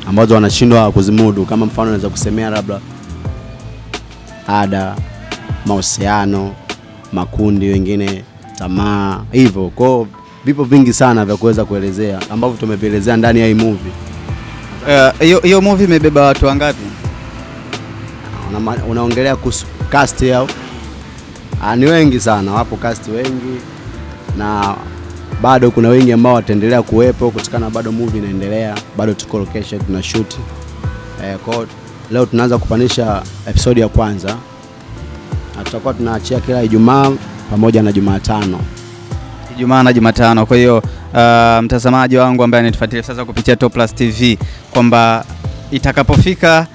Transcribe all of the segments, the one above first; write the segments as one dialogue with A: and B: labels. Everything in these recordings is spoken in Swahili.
A: ambazo wanashindwa kuzimudu. Kama mfano naweza kusemea labda ada, mahusiano, makundi, wengine tamaa, hivyo. Kwa vipo vingi sana vya kuweza kuelezea ambavyo tumevielezea ndani ya hii movie.
B: Hiyo movie imebeba watu wangapi?
A: Unaongelea kuhusu cast yao? Ni wengi sana, wapo cast wengi, na bado kuna wengi ambao wataendelea kuwepo kutokana bado movie inaendelea, bado tuko location tuna shoot. Kwa leo tunaanza kupanisha episode ya kwanza, na tutakuwa tunaachia kila Ijumaa pamoja na Jumatano.
B: Ijumaa na Jumatano. Kwa hiyo mtazamaji wangu ambaye anatufuatilia sasa kupitia Top Plus TV, kwamba itakapofika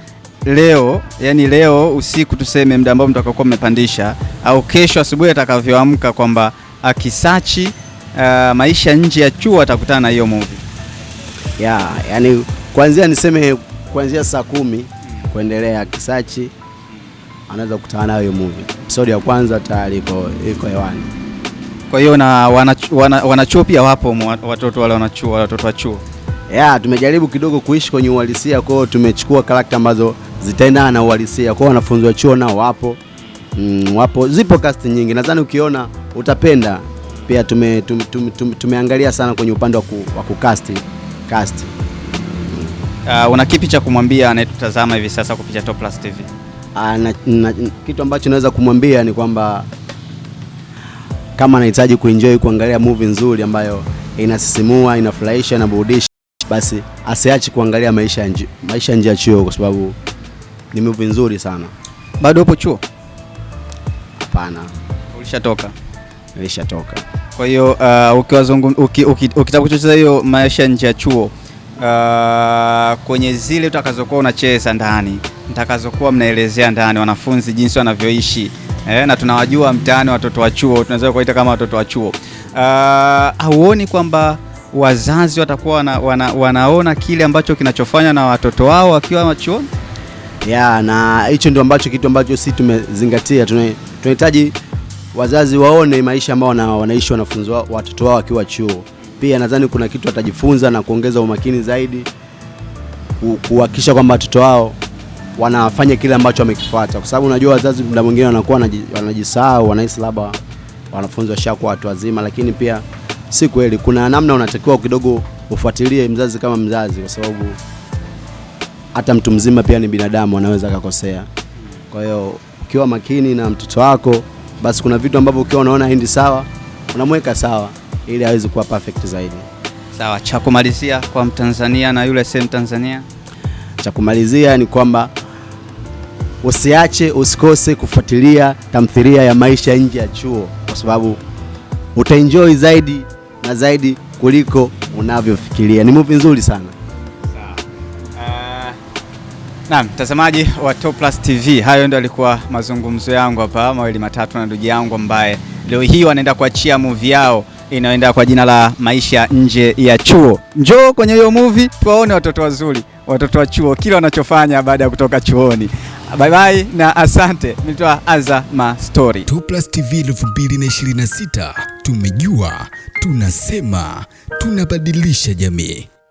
B: leo, yani leo usiku tuseme, muda ambao mtakaokuwa mmepandisha, au kesho asubuhi atakavyoamka, kwamba akisachi maisha nje ya chuo atakutana na hiyo movie.
A: Yani kuanzia saa 10 kuendelea, akisachi anaweza kukutana na hiyo movie. Episode ya kwanza tayari iko hewani.
B: Kwa hiyo na wanachuo pia wapo, watoto wale watoto wa chuo.
A: Tumejaribu kidogo kuishi kwenye uhalisia, kwa hiyo tumechukua character ambazo zitaendana na uhalisia. Kwa wanafunzi wa chuo nao wapo, zipo cast nyingi. Nadhani ukiona utapenda. Pia tumeangalia sana kwenye upande wa kucast.
B: Una kipi cha kumwambia anayetutazama hivi sasa kupitia Top Plus TV?
A: Kitu ambacho naweza kumwambia ni kwamba kama anahitaji kuenjoy kuangalia movie nzuri ambayo inasisimua, inafurahisha na burudisha, basi asiache kuangalia maisha nje ya chuo, kwa sababu ni movie nzuri sana.
B: Bado upo chuo?
A: Hapana.
B: Ulishatoka?
A: Nilishatoka.
B: Kwa hiyo ukitaka kucheza hiyo maisha nje ya chuo, kwenye zile utakazokuwa unacheza ndani, mtakazokuwa mnaelezea ndani wanafunzi jinsi wanavyoishi, na tunawajua mtaani watoto wa chuo, tunaweza kuita kama watoto wa chuo, hauoni kwamba wazazi watakuwa wanaona kile ambacho kinachofanya na watoto wao wakiwa chuoni?
A: Na hicho ndio kitu ambacho sisi tumezingatia. Tunahitaji wazazi waone maisha ambao wanaishi wanafunzi wao, watoto wao wakiwa chuo. Pia nadhani kuna kitu watajifunza na kuongeza umakini zaidi, kuhakikisha kwamba watoto wao wanafanya kile ambacho wamekifuata, kwa sababu unajua wazazi muda mwingine wanakuwa wanajisahau, wanahisi labda wanafunzi washakuwa watu wazima, lakini pia si kweli. Kuna namna unatakiwa kidogo ufuatilie mzazi kama mzazi, kwa sababu hata mtu mzima pia ni binadamu, anaweza akakosea. Kwa hiyo ukiwa makini na mtoto wako, basi kuna vitu ambavyo ukiwa unaona haendi sawa, unamweka sawa ili aweze kuwa perfect zaidi.
B: Sawa, cha kumalizia kwa Mtanzania na yule si Mtanzania?
A: Cha kumalizia ni kwamba usikose kufuatilia tamthilia ya maisha nje ya chuo, kwa sababu utaenjoy zaidi na zaidi kuliko unavyofikiria. Ni movie nzuri sana.
B: Naam, mtazamaji wa Top Plus TV, hayo ndio alikuwa mazungumzo yangu hapa mawili matatu na ndugu yangu ambaye leo hii wanaenda kuachia movie yao inayoenda kwa jina la maisha nje ya chuo. Njoo kwenye hiyo movie tuwaone watoto wazuri, watoto wa chuo, kila wanachofanya baada ya kutoka chuoni. Bye bye na asante. Nilitoa Azama Story.
C: Top Plus TV 2026, tumejua, tunasema, tunabadilisha jamii.